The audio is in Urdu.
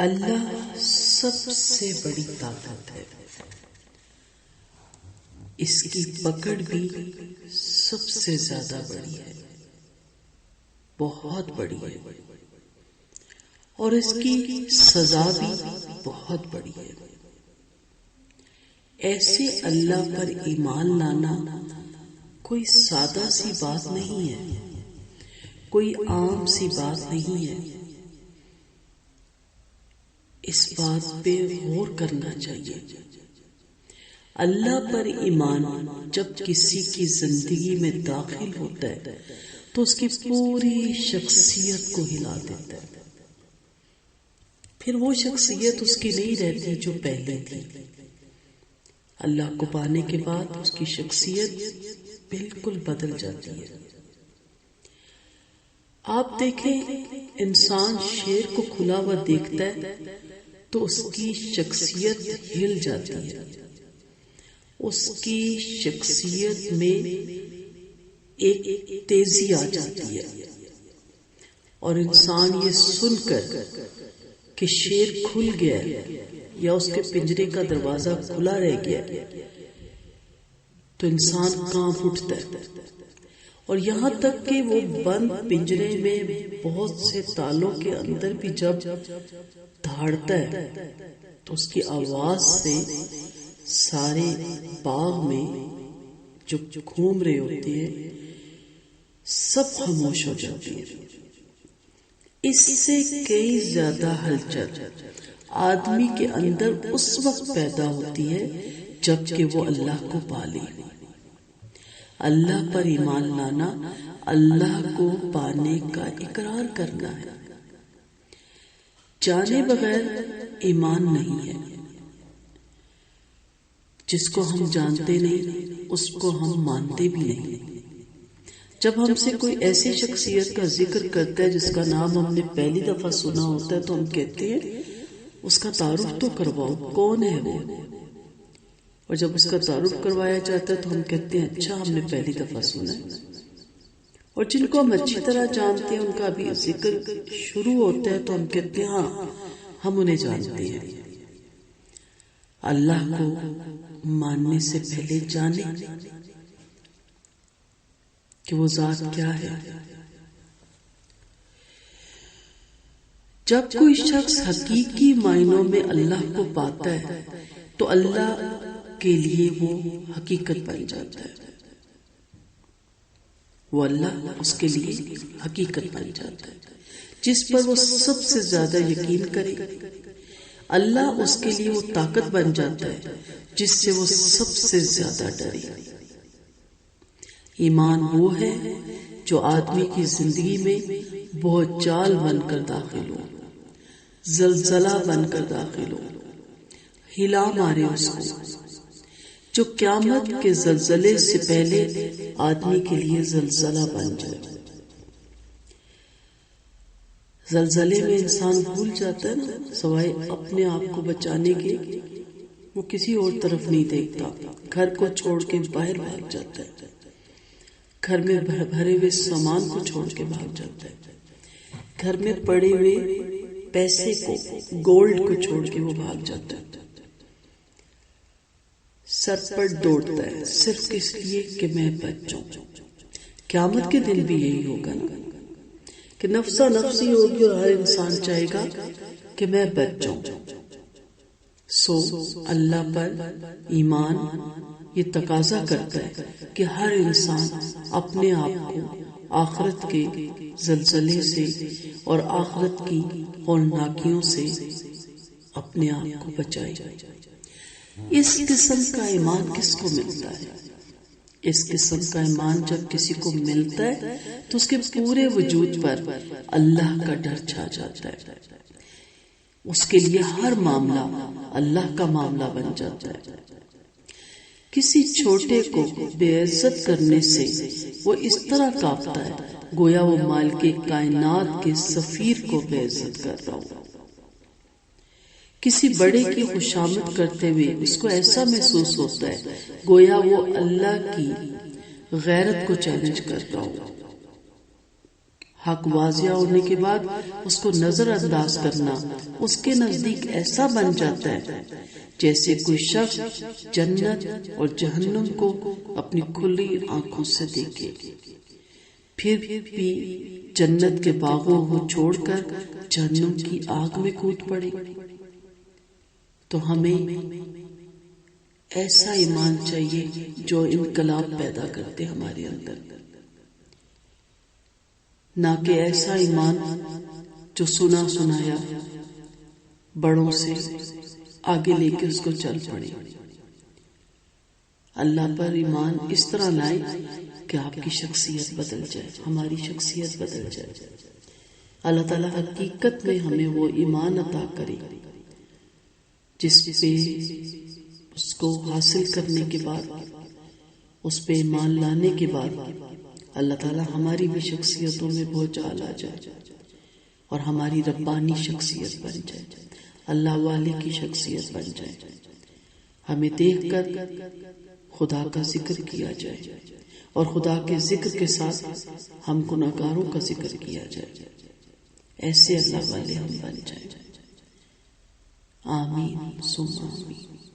اللہ سب سے بڑی طاقت ہے، اس کی پکڑ بھی سب سے زیادہ بڑی ہے، بہت بڑی ہے، اور اس کی سزا بھی بہت بڑی ہے۔ ایسے اللہ پر ایمان لانا کوئی سادہ سی بات نہیں ہے، کوئی عام سی بات نہیں ہے۔ اس بات پہ غور کرنا چاہیے۔ اللہ پر ایمان جب کسی کی زندگی میں داخل ہوتا ہے تو اس کی پوری شخصیت کو ہلا دیتا ہے۔ پھر وہ شخصیت اس کی نہیں رہتی جو پہلے تھی۔ اللہ کو پانے کے بعد اس کی شخصیت بالکل بدل جاتی ہے۔ آپ دیکھیں، انسان شیر کو کھلا ہوا دیکھتا ہے تو اس کی شخصیت ہل جاتی ہے، اس کی شخصیت میں ایک تیزی آ جاتی ہے، اور انسان یہ سن کر کہ شیر کھل گیا یا اس کے پنجرے کا دروازہ کھلا رہ گیا تو انسان کانپ اٹھتا ہے، اور یہاں تک کہ وہ بند پنجرے میں بہت سے تالوں کے اندر بھی جب دھاڑتا ہے تو اس کی آواز سے سارے باغ میں جو گھوم رہے ہوتے ہیں سب خاموش ہو جاتی ہے۔ اس سے کئی زیادہ ہلچل آدمی کے اندر اس وقت پیدا ہوتی ہے جب کہ وہ اللہ کو پالے۔ اللہ پر ایمان لانا اللہ کو پانے کا اقرار کرنا ہے۔ جانے بغیر ایمان نہیں ہے۔ جس کو ہم جانتے نہیں اس کو ہم مانتے بھی نہیں۔ جب ہم سے کوئی ایسی شخصیت کا ذکر کرتا ہے جس کا نام ہم نے پہلی دفعہ سنا ہوتا ہے تو ہم کہتے ہیں اس کا تعارف تو کرواؤ، کون ہے وہ؟ اور جب اس کا تعارف کروایا جاتا ہے تو ہم کہتے ہیں اچھا، ہم نے پہلی دفعہ سنا ہے۔ اور جن کو ہم اچھی طرح جانتے ہیں ان کا بھی ذکر شروع ہوتا ہے تو ہم کہتے ہیں ہاں، ہم انہیں جانتے ہیں۔ اللہ کو ماننے سے پہلے جانے کہ وہ ذات کیا ہے۔ جب کوئی شخص حقیقی معنوں میں اللہ کو پاتا ہے تو اللہ کے لیے وہ حقیقت بن جاتا ہے، وہ اللہ اس کے لیے حقیقت بن جاتا ہے جس پر وہ سب سے زیادہ یقین کرے۔ اللہ اس کے لیے وہ طاقت بن جاتا ہے جس سے وہ سب سے زیادہ ڈرے۔ ایمان وہ ہے جو آدمی کی زندگی میں بہت چال بن کر داخل ہو، زلزلہ بن کر داخل ہو، ہلا مارے اس کو، جو قیامت کے زلزلے سے پہلے آدمی کے لیے زلزلہ بن جائے۔ زلزلے میں انسان بھول جاتا ہے نا، سوائے اپنے آپ کو بچانے کے وہ کسی اور طرف نہیں دیکھتا، گھر کو چھوڑ کے باہر بھاگ جاتا ہے، گھر میں بھرے ہوئے سامان کو چھوڑ کے بھاگ جاتا ہے، گھر میں پڑے ہوئے پیسے کو، گولڈ کو چھوڑ کے وہ بھاگ جاتا ہے، سر پر دوڑتا ہے صرف اس لیے کہ میں بچ جاؤں۔ قیامت کے دن بھی یہی ہوگا نا کہ نفسا نفسی ہوگی اور ہر انسان چاہے گا کہ میں بچ جاؤں۔ سو اللہ پر ایمان یہ تقاضا کرتا ہے کہ ہر انسان اپنے آپ کو آخرت کے زلزلے سے اور آخرت کی ہولناکیوں سے اپنے آپ کو بچائے۔ اس قسم کا ایمان کس کو ملتا ہے؟ اس قسم کا ایمان جب کسی کو ملتا ہے تو اس کے پورے وجود پر اللہ کا ڈر چھا جاتا ہے، اس کے لیے ہر معاملہ اللہ کا معاملہ بن جاتا ہے۔ کسی چھوٹے کو بے عزت کرنے سے وہ اس طرح کانپتا ہے گویا وہ مالک کائنات کے سفیر کو بے عزت کر رہا ہو۔ کسی بڑے کی خوشامد کرتے ہوئے اس کو ایسا محسوس ہوتا ہے گویا وہ اللہ کی غیرت کو چیلنج کر رہا ہو۔ حق واضح ہونے کے بعد اس کو نظر انداز کرنا اس کے نزدیک ایسا بن جاتا ہے جیسے کوئی شخص جنت اور جہنم کو اپنی کھلی آنکھوں سے دیکھے، پھر بھی جنت کے باغوں کو چھوڑ کر جہنم کی آگ میں کود پڑے۔ تو ہمیں ایسا ایمان چاہیے جو انقلاب پیدا کرتے ہمارے اندر، نہ کہ ایسا ایمان جو سنا سنایا بڑوں سے آگے لے کے اس کو چل پڑے۔ اللہ پر ایمان اس طرح لائے کہ آپ کی شخصیت بدل جائے، ہماری شخصیت بدل جائے۔ اللہ تعالیٰ حقیقت میں ہمیں وہ ایمان عطا کرے جس پہ اس کو حاصل کرنے کے بعد، اس پہ ایمان لانے کے بعد اللہ تعالیٰ ہماری بھی شخصیتوں میں بھونچال آ جائے اور ہماری ربانی شخصیت بن جائے، اللہ والے کی شخصیت بن جائے، ہمیں دیکھ کر خدا کا ذکر کیا جائے اور خدا کے ذکر کے ساتھ ہم گناہگاروں کا ذکر کیا جائے، ایسے اللہ والے ہم بن جائیں۔ آمین ثم آمین۔